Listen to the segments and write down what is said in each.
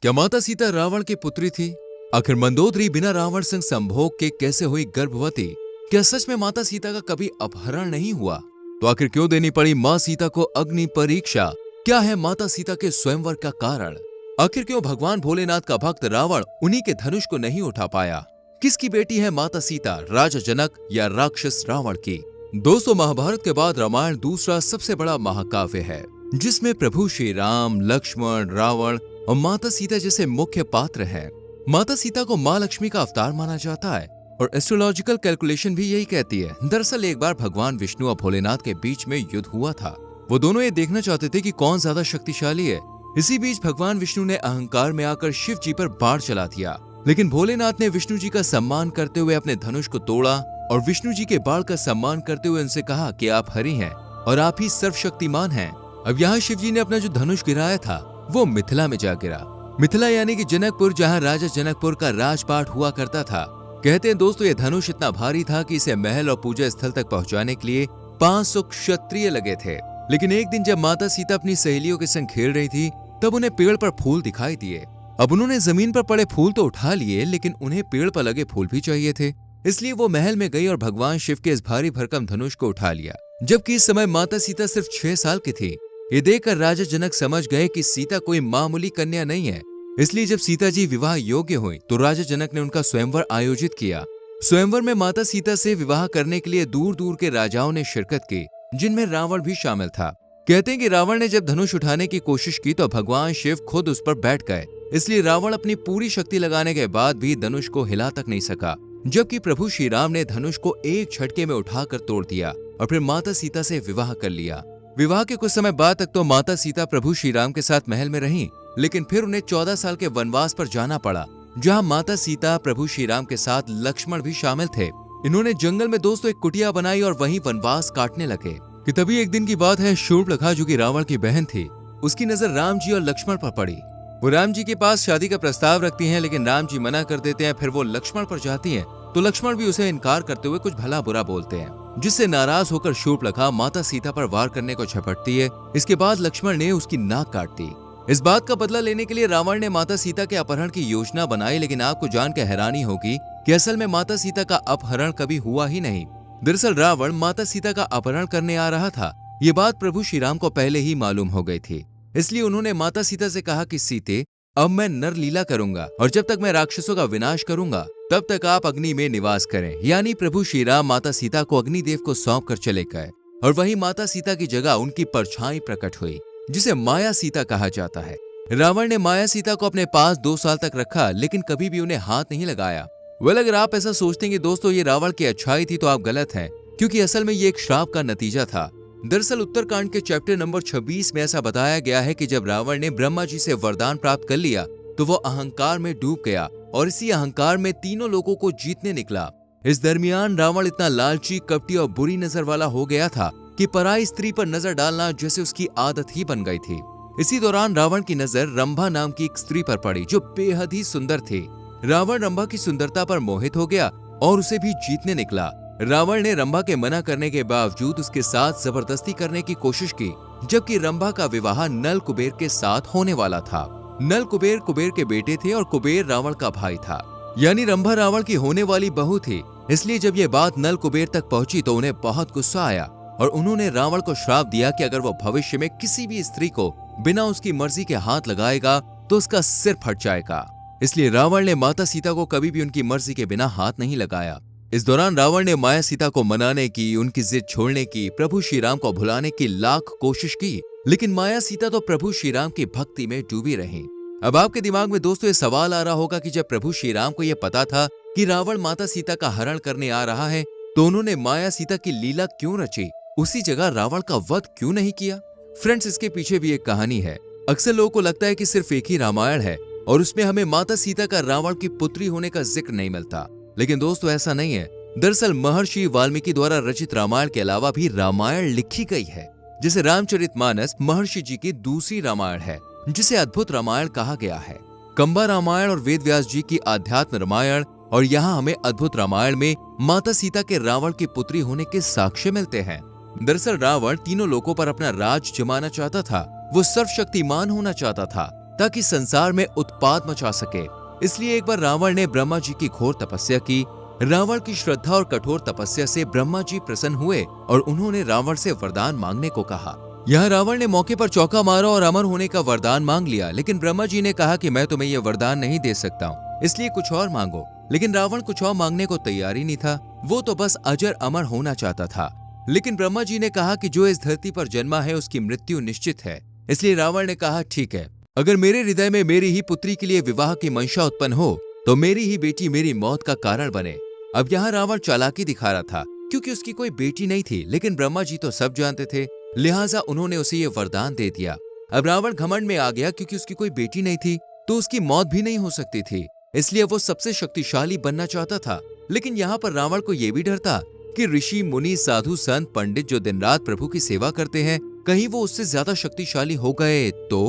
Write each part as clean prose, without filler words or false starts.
क्या माता सीता रावण की पुत्री थी? आखिर मंदोदरी बिना रावण संग संभोग के कैसे हुई गर्भवती? क्या सच में माता सीता का कभी अपहरण नहीं हुआ? तो आखिर क्यों देनी पड़ी मां सीता को अग्नि परीक्षा? क्या है माता सीता के स्वयंवर का कारण? आखिर क्यों भगवान भोलेनाथ का भक्त रावण उन्हीं के धनुष को नहीं उठा पाया? किसकी बेटी है माता सीता, राजा जनक या राक्षस रावण की? दोस्तों, महाभारत के बाद रामायण दूसरा सबसे बड़ा महाकाव्य है, जिसमें प्रभु श्री राम, लक्ष्मण, रावण और माता सीता जैसे मुख्य पात्र हैं। माता सीता को मां लक्ष्मी का अवतार माना जाता है और एस्ट्रोलॉजिकल कैलकुलेशन भी यही कहती है। दरअसल एक बार भगवान विष्णु और भोलेनाथ के बीच में युद्ध हुआ था। वो दोनों ये देखना चाहते थे कि कौन ज्यादा शक्तिशाली है। इसी बीच भगवान विष्णु ने अहंकार में आकर शिव जी पर बाण चला दिया, लेकिन भोलेनाथ ने विष्णु जी का सम्मान करते हुए अपने धनुष को तोड़ा और विष्णु जी के बाण का सम्मान करते हुए उनसे कहा कि आप हरि हैं और आप ही सर्वशक्तिमान हैं। अब यहाँ शिव जी ने अपना जो धनुष गिराया था वो मिथिला में जा गिरा। मिथिला यानी कि जनकपुर, जहाँ राजा जनकपुर का राजपाट हुआ करता था। कहते हैं दोस्तों, ये धनुष इतना भारी था कि इसे महल और पूजा स्थल तक पहुंचाने के लिए 500 क्षत्रिय लगे थे। लेकिन एक दिन जब माता सीता अपनी सहेलियों के संग खेल रही थी, तब उन्हें पेड़ पर फूल दिखाई दिए। अब उन्होंने जमीन पर पड़े फूल तो उठा लिए, लेकिन उन्हें पेड़ पर लगे फूल भी चाहिए थे। इसलिए वो महल में गई और भगवान शिव के इस भारी भरकम धनुष को उठा लिया, जबकि इस समय माता सीता सिर्फ 6 साल की थी। ये देखकर राजा जनक समझ गए कि सीता कोई मामूली कन्या नहीं है। इसलिए जब सीता जी विवाह योग्य हुई तो राजा जनक ने उनका स्वयंवर आयोजित किया। स्वयंवर में माता सीता से विवाह करने के लिए दूर दूर के राजाओं ने शिरकत की, जिनमें रावण भी शामिल था। कहते हैं कि रावण ने जब धनुष उठाने की कोशिश की तो भगवान शिव खुद उस पर बैठ गए। इसलिए रावण अपनी पूरी शक्ति लगाने के बाद भी धनुष को हिला तक नहीं सका, जबकि प्रभु श्री राम ने धनुष को एक झटके में उठाकर तोड़ दिया और फिर माता सीता से विवाह कर लिया। विवाह के कुछ समय बाद तक तो माता सीता प्रभु श्री राम के साथ महल में रहीं, लेकिन फिर उन्हें 14 साल के वनवास पर जाना पड़ा, जहां माता सीता, प्रभु श्री राम के साथ लक्ष्मण भी शामिल थे। इन्होंने जंगल में दोस्तों एक कुटिया बनाई और वहीं वनवास काटने लगे कि तभी एक दिन की बात है, शूर्पणखा जो कि रावण की बहन थी, उसकी नजर राम जी और लक्ष्मण पर पड़ी। वो राम जी के पास शादी का प्रस्ताव रखती हैं, लेकिन राम जी मना कर देते हैं। फिर वो लक्ष्मण पर जाती हैं तो लक्ष्मण भी उसे इनकार करते हुए कुछ भला बुरा बोलते हैं, जिससे नाराज होकर शूर्पणखा माता सीता पर वार करने को झपटती है। इसके बाद लक्ष्मण ने उसकी नाक काट दी। इस बात का बदला लेने के लिए रावण ने माता सीता के अपहरण की योजना बनाई, लेकिन आपको जान के हैरानी होगी कि असल में माता सीता का अपहरण कभी हुआ ही नहीं। दरअसल रावण माता सीता का अपहरण करने आ रहा था। ये बात प्रभु श्री राम को पहले ही मालूम हो गई थी। इसलिए उन्होंने माता सीता से कहा कि सीते, अब मैं नर लीला करूंगा और जब तक मैं राक्षसों का विनाश करूंगा तब तक आप अग्नि में निवास करें। यानी प्रभु श्री राम माता सीता को अग्निदेव को सौंप कर चले गए और वहीं माता सीता की जगह उनकी परछाई प्रकट हुई, जिसे माया सीता कहा जाता है। रावण ने माया सीता को अपने पास 2 साल तक रखा, लेकिन कभी भी उन्हें हाथ नहीं लगाया। अगर आप ऐसा सोचते हैं कि दोस्तों ये रावण की अच्छाई थी तो आप गलत हैं, क्योंकि असल में ये एक श्राप का नतीजा था। दरअसल उत्तरकांड के चैप्टर नंबर 26 में ऐसा बताया गया है कि जब रावण ने ब्रह्मा जी से वरदान प्राप्त कर लिया तो वो अहंकार में डूब गया और इसी अहंकार में तीनों लोगों को जीतने निकला। इस दरमियान रावण इतना लालची, कपटी और बुरी नजर वाला हो गया था कि पराई स्त्री पर नजर डालना जैसे उसकी आदत ही बन गई थी। इसी दौरान रावण की नजर रंभा नाम की एक स्त्री पर पड़ी, जो बेहद ही सुंदर थी। रावण रंभा की सुंदरता पर मोहित हो गया और उसे भी जीतने निकला। रावण ने रंभा के मना करने के बावजूद उसके साथ जबरदस्ती करने की कोशिश की, जबकि रंभा का विवाह नल कुबेर के साथ होने वाला था। नल कुबेर कुबेर के बेटे थे और कुबेर रावण का भाई था, यानी रंभा रावण की होने वाली बहू थी। इसलिए जब ये बात नल कुबेर तक पहुंची तो उन्हें बहुत गुस्सा आया और उन्होंने रावण को श्राप दिया कि अगर वो भविष्य में किसी भी स्त्री को बिना उसकी मर्जी के हाथ लगाएगा तो उसका सिर फट जाएगा। इसलिए रावण ने माता सीता को कभी भी उनकी मर्जी के बिना हाथ नहीं लगाया। इस दौरान रावण ने माया सीता को मनाने की, उनकी जिद छोड़ने की, प्रभु श्री राम को भुलाने की लाख कोशिश की, लेकिन माया सीता तो प्रभु श्री राम की भक्ति में डूबी रही। अब आपके दिमाग में दोस्तों ये सवाल आ रहा होगा कि जब प्रभु श्री राम को यह पता था कि रावण माता सीता का हरण करने आ रहा है तो उन्होंने माया सीता की लीला क्यों रची, उसी जगह रावण का वध क्यों नहीं किया? फ्रेंड्स, इसके पीछे भी एक कहानी है। अक्सर लोगों को लगता है कि सिर्फ एक ही रामायण है और उसमें हमें माता सीता का रावण की पुत्री होने का जिक्र नहीं मिलता, लेकिन दोस्तों ऐसा नहीं है। दरअसल महर्षि वाल्मीकि द्वारा रचित रामायण के अलावा भी रामायण लिखी गई है, जिसे रामचरितमानस महर्षि जी की दूसरी रामायण है, जिसे अद्भुत रामायण कहा गया है। कंबा रामायण और वेद व्यास जी की आध्यात्म रामायण, और यहाँ हमें अद्भुत रामायण में माता सीता के रावण की पुत्री होने के साक्ष्य मिलते हैं। दरअसल रावण तीनों लोकों पर अपना राज जमाना चाहता था। वो सर्वशक्तिमान होना चाहता था ताकि संसार में उत्पात मचा सके। इसलिए एक बार रावण ने ब्रह्मा जी की घोर तपस्या की। रावण की श्रद्धा और कठोर तपस्या से ब्रह्मा जी प्रसन्न हुए और उन्होंने रावण से वरदान मांगने को कहा। यहाँ रावण ने मौके पर चौका मारा और अमर होने का वरदान मांग लिया, लेकिन ब्रह्मा जी ने कहा कि मैं तुम्हें यह वरदान नहीं दे सकता हूँ, इसलिए कुछ और मांगो। लेकिन रावण कुछ और मांगने को तैयार ही नहीं था, वो तो बस अजर अमर होना चाहता था। लेकिन ब्रह्मा जी ने कहा कि जो इस धरती पर जन्मा है उसकी मृत्यु निश्चित है। इसलिए रावण ने कहा, ठीक है, अगर मेरे हृदय में मेरी ही पुत्री के लिए विवाह की मंशा उत्पन्न हो तो मेरी ही बेटी मेरी मौत का कारण बने। अब यहाँ रावण चालाकी दिखा रहा था, क्योंकि उसकी कोई बेटी नहीं थी, लेकिन ब्रह्मा जी तो सब जानते थे, लिहाजा उन्होंने उसे ये वरदान दे दिया। अब रावण घमंड में आ गया, क्योंकि उसकी कोई बेटी नहीं थी तो उसकी मौत भी नहीं हो सकती थी, इसलिए वो सबसे शक्तिशाली बनना चाहता था। लेकिन यहाँ पर रावण को यह भी डर था कि ऋषि मुनि साधु संत पंडित जो दिन रात प्रभु की सेवा करते हैं, कहीं वो उससे ज्यादा शक्तिशाली हो गए तो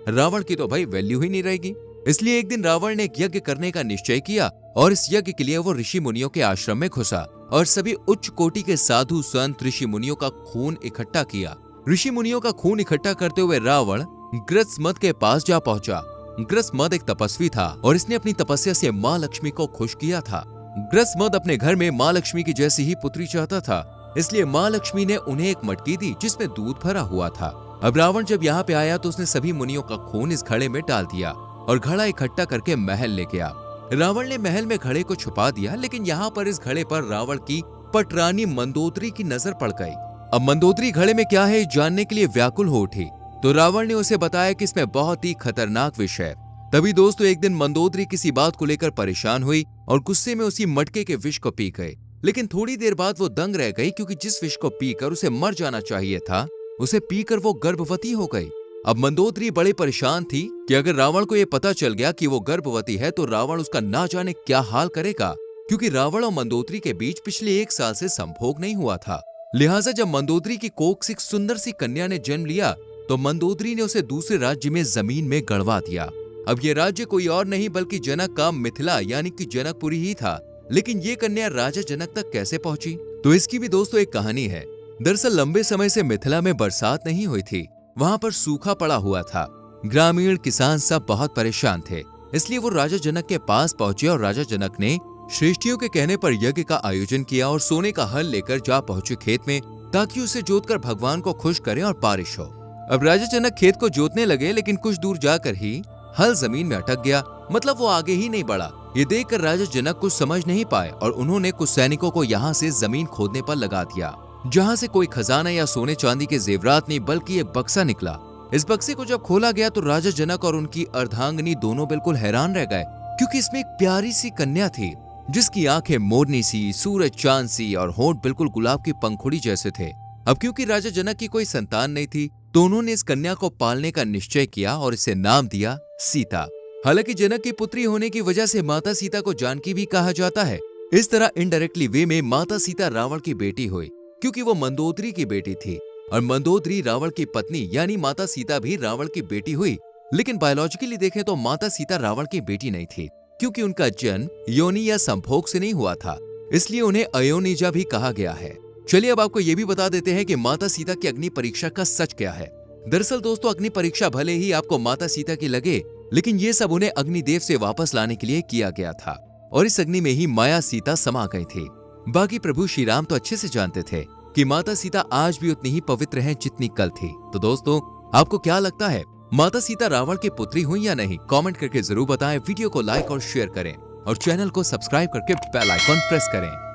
रावण की तो भाई वैल्यू ही नहीं रहेगी। इसलिए एक दिन रावण ने एक यज्ञ करने का निश्चय किया और इस यज्ञ के लिए वो ऋषि मुनियों के आश्रम में घुसा और सभी उच्च कोटि के साधु संत ऋषि मुनियों का खून इकट्ठा किया। ऋषि मुनियों का खून इकट्ठा करते हुए रावण ग्रसमद के पास जा पहुंचा। ग्रसमद एक तपस्वी था और इसने अपनी तपस्या से माँ लक्ष्मी को खुश किया था। ग्रसमद अपने घर में माँ लक्ष्मी की जैसी ही पुत्री चाहता था, इसलिए माँ लक्ष्मी ने उन्हें एक मटकी दी जिसमें दूध भरा हुआ था। अब रावण जब यहाँ पे आया तो उसने सभी मुनियों का खून इस घड़े में डाल दिया और घड़ा इकट्ठा करके महल ले गया। रावण ने महल में घड़े को छुपा दिया, लेकिन यहाँ पर इस घड़े पर रावण की पटरानी मंदोदरी की नजर पड़ गई। अब मंदोदरी घड़े में क्या है जानने के लिए व्याकुल हो उठी, तो रावण ने उसे बताया कि इसमें बहुत ही खतरनाक विष है। तभी दोस्तों एक दिन मंदोदरी किसी बात को लेकर परेशान हुई और गुस्से में उसी मटके के विष को पी गए। लेकिन थोड़ी देर बाद वो दंग रह गई, क्योंकि जिस विष को पीकर उसे मर जाना चाहिए था, उसे पीकर वो गर्भवती हो गई। अब मंदोदरी बड़े परेशान थी कि अगर रावण को ये पता चल गया कि वो गर्भवती है तो रावण उसका ना जाने क्या हाल करेगा, क्योंकि रावण और मंदोदरी के बीच पिछले 1 साल से संभोग नहीं हुआ था। लिहाजा जब मंदोदरी की कोख से एक सुंदर सी कन्या ने जन्म लिया तो मंदोदरी ने उसे दूसरे राज्य में जमीन में गड़वा दिया। अब ये राज्य कोई और नहीं बल्कि जनक का मिथिला यानी कि जनकपुरी ही था। लेकिन ये कन्या राजा जनक तक कैसे पहुंची, तो इसकी भी दोस्तों एक कहानी है। दरअसल लंबे समय से मिथिला में बरसात नहीं हुई थी, वहां पर सूखा पड़ा हुआ था। ग्रामीण किसान सब बहुत परेशान थे, इसलिए वो राजा जनक के पास पहुंचे और राजा जनक ने श्रेष्ठियों के कहने पर यज्ञ का आयोजन किया और सोने का हल लेकर जा पहुंचे खेत में, ताकि उसे जोतकर भगवान को खुश करें और बारिश हो। अब राजा जनक खेत को जोतने लगे, लेकिन कुछ दूर जाकर ही हल जमीन में अटक गया, मतलब वो आगे ही नहीं बढ़ा। ये देखकर राजा जनक कुछ समझ नहीं पाए और उन्होंने कुछ सैनिकों को यहाँ से जमीन खोदने पर लगा दिया, जहाँ से कोई खजाना या सोने चांदी के जेवरात नहीं बल्कि एक बक्सा निकला। इस बक्से को जब खोला गया तो राजा जनक और उनकी अर्धांगिनी दोनों बिल्कुल हैरान रह गए, क्योंकि इसमें एक प्यारी सी कन्या थी जिसकी आंखें मोरनी सी, सूरज चांद सी और होंठ बिल्कुल गुलाब की पंखुड़ी जैसे थे। अब क्योंकि राजा जनक की कोई संतान नहीं थी तो उन्होंने इस कन्या को पालने का निश्चय किया और इसे नाम दिया सीता। हालांकि जनक की पुत्री होने की वजह से माता सीता को जानकी भी कहा जाता है। इस तरह इनडायरेक्टली वे में माता सीता रावण की बेटी हुई, क्योंकि वो मंदोदरी की बेटी थी और मंदोदरी रावण की पत्नी यानी माता सीता भी रावण की बेटी हुई। लेकिन बायोलॉजिकली देखें तो माता सीता रावण की बेटी नहीं थी, क्योंकि उनका जन्म योनि या संभोग से नहीं हुआ था, इसलिए उन्हें अयोनिजा भी कहा गया है। चलिए अब आपको ये भी बता देते हैं कि माता सीता की अग्नि परीक्षा का सच क्या है। दरअसल दोस्तों अग्नि परीक्षा भले ही आपको माता सीता की लगे, लेकिन ये सब उन्हें अग्निदेव से वापस लाने के लिए किया गया था और इस अग्नि में ही माया सीता समा गई थी। बाकी प्रभु श्री राम तो अच्छे से जानते थे कि माता सीता आज भी उतनी ही पवित्र हैं जितनी कल थी। तो दोस्तों आपको क्या लगता है, माता सीता रावण की पुत्री हुई या नहीं? कमेंट करके जरूर बताएं। वीडियो को लाइक और शेयर करें और चैनल को सब्सक्राइब करके बेल आइकॉन प्रेस करें।